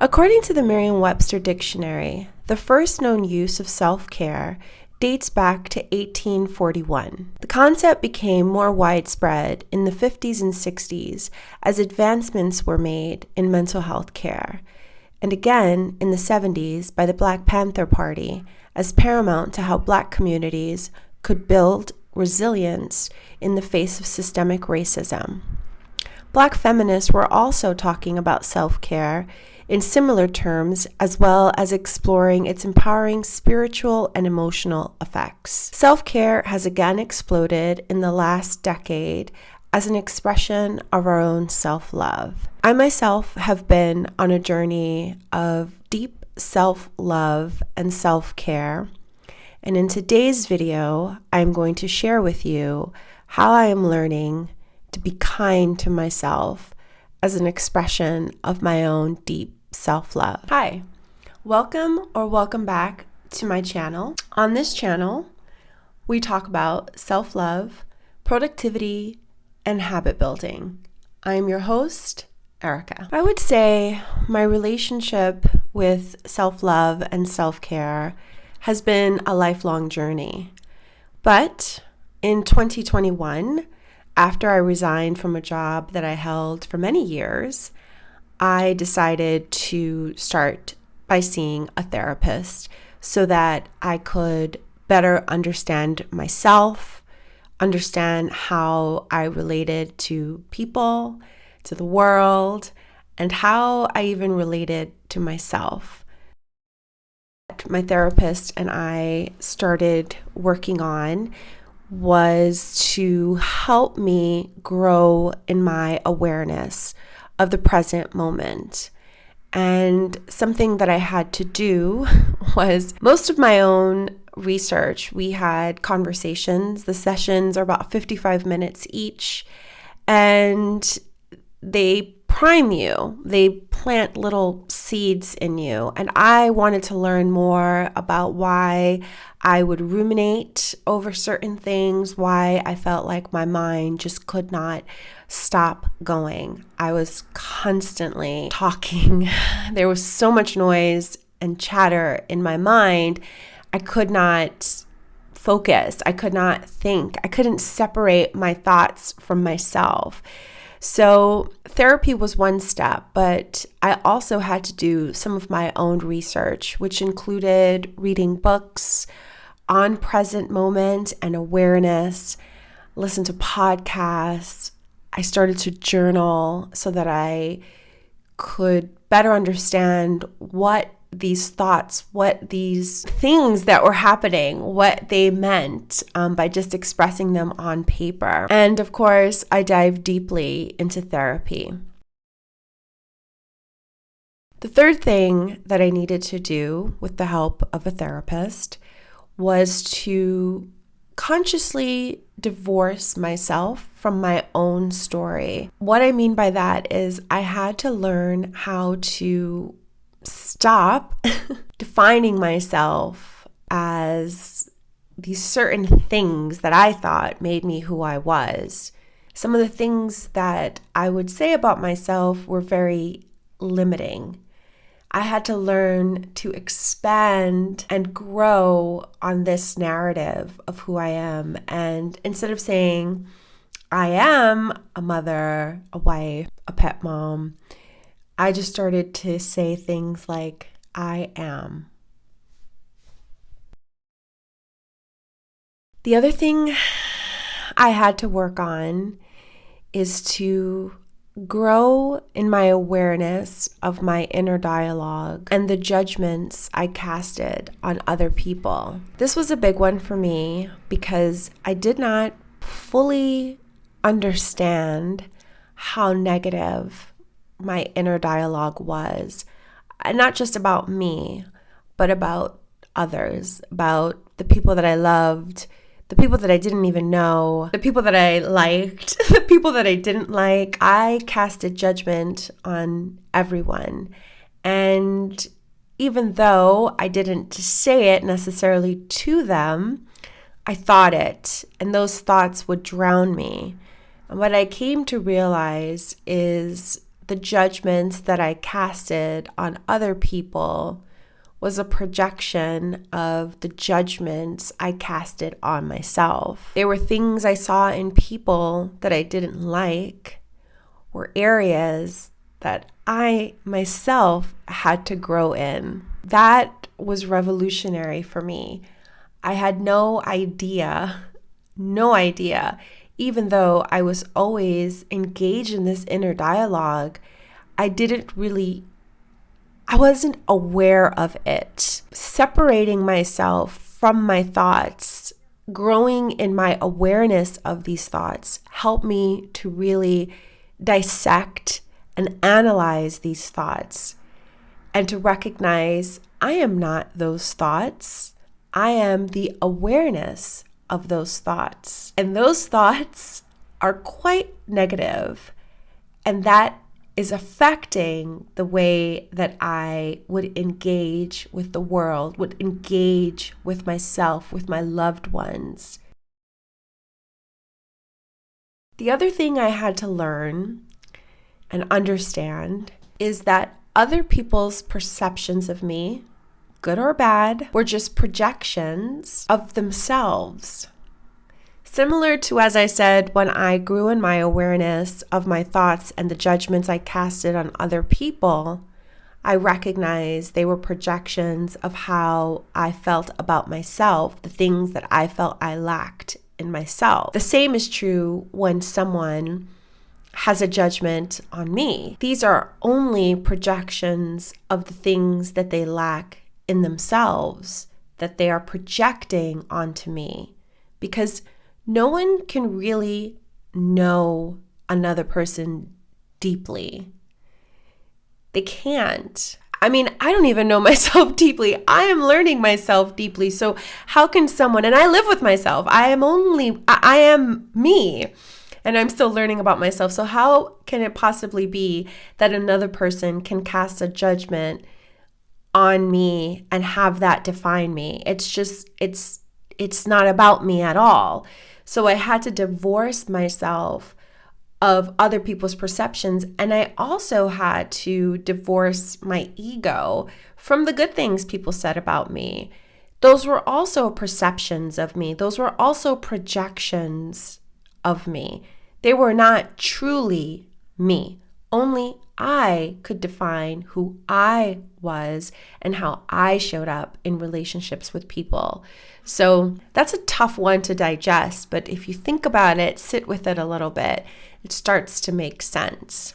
According to the Merriam-Webster Dictionary, the first known use of self-care dates back to 1841. The concept became more widespread in the 50s and 60s as advancements were made in mental health care, and again in the 70s by the Black Panther Party as paramount to how Black communities could build resilience in the face of systemic racism. Black feminists were also talking about self-care in similar terms, as well as exploring its empowering spiritual and emotional effects. Self-care has again exploded in the last decade as an expression of our own self-love. I myself have been on a journey of deep self-love and self-care, and in today's video, I'm going to share with you how I am learning to be kind to myself as an expression of my own deep self-love. Hi, welcome or welcome back to my channel. On this channel, we talk about self-love, productivity, and habit building. I am your host, Erica. I would say my relationship with self-love and self-care has been a lifelong journey. But in 2021, after I resigned from a job that I held for many years, I decided to start by seeing a therapist so that I could better understand myself, understand how I related to people, to the world, and how I even related to myself. My therapist and I started working on was to help me grow in my awareness of the present moment. And something that I had to do was most of my own research. We had conversations. The sessions are about 55 minutes each, and they prime you. They plant little seeds in you. And I wanted to learn more about why I would ruminate over certain things, why I felt like my mind just could not stop going. I was constantly talking. There was so much noise and chatter in my mind. I could not focus. I could not think. I couldn't separate my thoughts from myself. So therapy was one step, but I also had to do some of my own research, which included reading books on present moment and awareness, listen to podcasts. I started to journal so that I could better understand what these thoughts, what these things that were happening, what they meant by just expressing them on paper. And of course, I dived deeply into therapy. The third thing that I needed to do with the help of a therapist was to consciously divorce myself from my own story. What I mean by that is I had to learn how to stop defining myself as these certain things that I thought made me who I was. Some of the things that I would say about myself were very limiting. I had to learn to expand and grow on this narrative of who I am. And instead of saying, I am a mother, a wife, a pet mom, I just started to say things like, I am. The other thing I had to work on is to grow in my awareness of my inner dialogue and the judgments I casted on other people. This was a big one for me because I did not fully understand how negative my inner dialogue was, and not just about me, but about others, about the people that I loved, the people that I didn't even know, the people that I liked, the people that I didn't like. I casted judgment on everyone. And even though I didn't say it necessarily to them, I thought it, and those thoughts would drown me. And what I came to realize is the judgments that I casted on other people was a projection of the judgments I casted on myself. There were things I saw in people that I didn't like, were areas that I myself had to grow in. That was revolutionary for me. I had no idea, even though I was always engaged in this inner dialogue, I wasn't aware of it. Separating myself from my thoughts, growing in my awareness of these thoughts, helped me to really dissect and analyze these thoughts and to recognize I am not those thoughts. I am the awareness of those thoughts. And those thoughts are quite negative, and that is affecting the way that I would engage with the world, would engage with myself, with my loved ones. The other thing I had to learn and understand is that other people's perceptions of me, good or bad, were just projections of themselves. Similar to, as I said, when I grew in my awareness of my thoughts and the judgments I casted on other people, I recognized they were projections of how I felt about myself, the things that I felt I lacked in myself. The same is true when someone has a judgment on me. These are only projections of the things that they lack in themselves, that they are projecting onto me, because no one can really know another person deeply. They can't. I mean, I don't even know myself deeply. I am learning myself deeply. So how can someone, and I live with myself, I am me, and I'm still learning about myself. So how can it possibly be that another person can cast a judgment on me and have that define me? It's not about me at all. So I had to divorce myself of other people's perceptions. And I also had to divorce my ego from the good things people said about me. Those were also perceptions of me. Those were also projections of me. They were not truly me. Only I could define who I was and how I showed up in relationships with people. So that's a tough one to digest, but if you think about it, sit with it a little bit, it starts to make sense.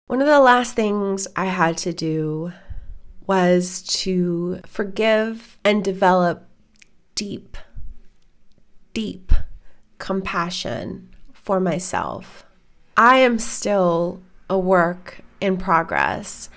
One of the last things I had to do was to forgive and develop deep compassion for myself. I am still a work in progress.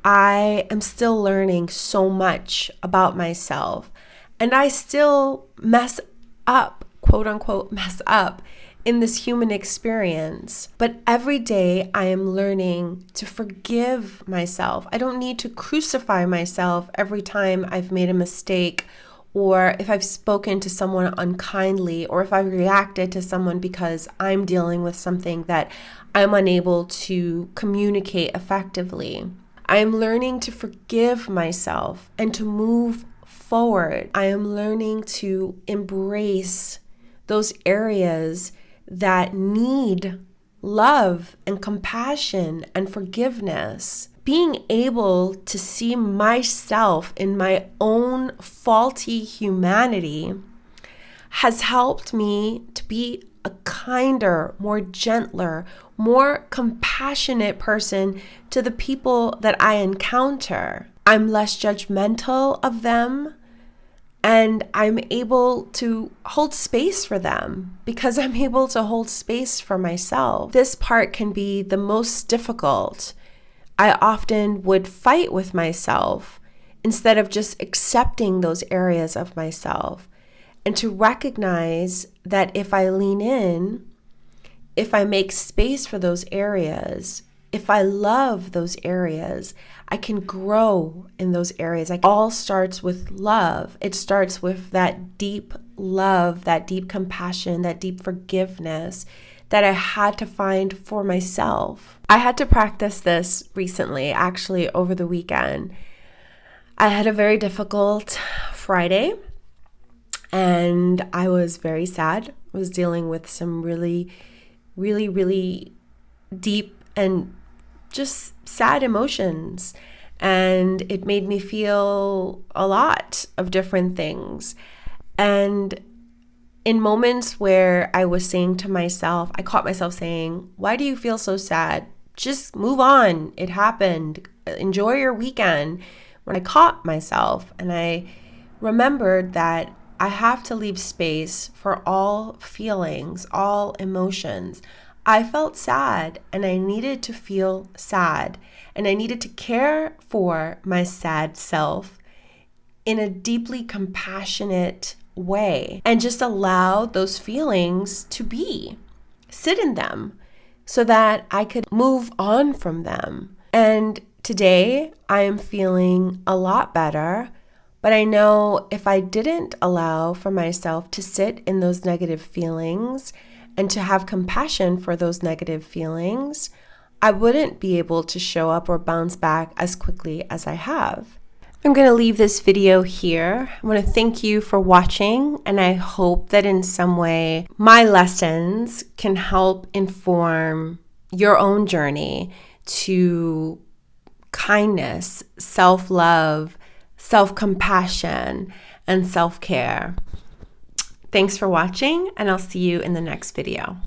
I am still learning so much about myself, and I still mess up, quote unquote, mess up in this human experience. But every day I am learning to forgive myself. I don't need to crucify myself every time I've made a mistake, or if I've spoken to someone unkindly, or if I've reacted to someone because I'm dealing with something that I'm unable to communicate effectively. I am learning to forgive myself and to move forward. I am learning to embrace those areas that need love and compassion and forgiveness. Being able to see myself in my own faulty humanity has helped me to be a kinder, more gentler, more compassionate person to the people that I encounter. I'm less judgmental of them, and I'm able to hold space for them because I'm able to hold space for myself. This part can be the most difficult. I often would fight with myself instead of just accepting those areas of myself, and to recognize that if I lean in, if I make space for those areas, if I love those areas, I can grow in those areas. It all starts with love. It starts with that deep love, that deep compassion, that deep forgiveness that I had to find for myself. I had to practice this recently, actually over the weekend. I had a very difficult Friday and I was very sad. I was dealing with some really, really, really deep and just sad emotions. And it made me feel a lot of different things. And in moments where I was saying to myself, I caught myself saying, why do you feel so sad? Just move on. It happened. Enjoy your weekend. When I caught myself and I remembered that I have to leave space for all feelings, all emotions. I felt sad and I needed to feel sad and I needed to care for my sad self in a deeply compassionate way and just allow those feelings to be, sit in them so that I could move on from them. And today I am feeling a lot better, but I know if I didn't allow for myself to sit in those negative feelings and to have compassion for those negative feelings, I wouldn't be able to show up or bounce back as quickly as I have. I'm going to leave this video here. I want to thank you for watching, and I hope that in some way my lessons can help inform your own journey to kindness, self-love, self-compassion, and self-care. Thanks for watching, and I'll see you in the next video.